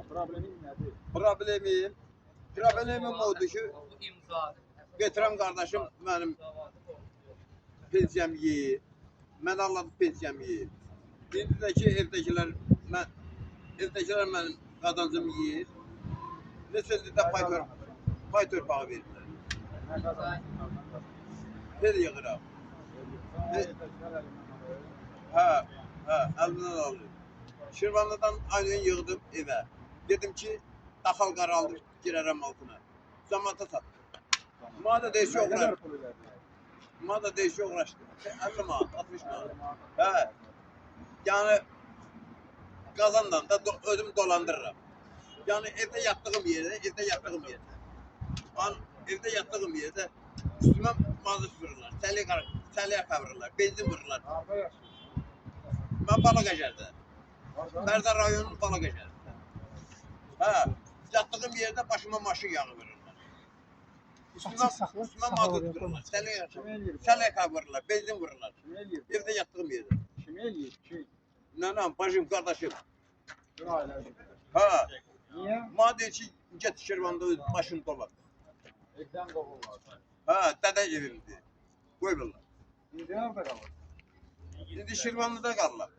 Problemin nədir? Problemim odur ki, getirəm qardaşım mənim pensiyam yeyir. Mən Allah'ın pensiyam yeyir. İndi də ki, evdəkilər mənim qazancımı yeyir. Neçə ildə pay torpağı verirlər. Nə qazanır? Ver yığıram. Hə, əlimdən alır. Şirvanlıdan aynen yığdım evə. Dedim ki, daxal qaraldı, girərəm altına. Zamata satdım. Mada değişiyor uğraştı. Mada değişiyor uğraştı. 50 manat, 60 manat. Hə. Yani kazandan da ödüm dolandırırım. Yani evde yattığım yerde, evde yattığım yerde üstüme mazot vururlar, səlyə kavururlar, benzin vururlar. Ben Balaqaşərdə. Bərdar rayonunun Balaqaşərdə. Ha, yattığım yerde başıma maşın yağı vururlar. Üstüme mazot vururlar, səlyə kavururlar, benzin vururlar. Evde yattığım yerde. Kim eləyir? Kim? Nənəm, bacım, qardaşım. Ha. Ha, Niyə? madem ki, get Şirvanda öz başını dolar. Evdən qovurlar. Ha, dədə evimdir. Qoymurlar. İndi harada qalır? İndi Şirvanlıda qalırlar.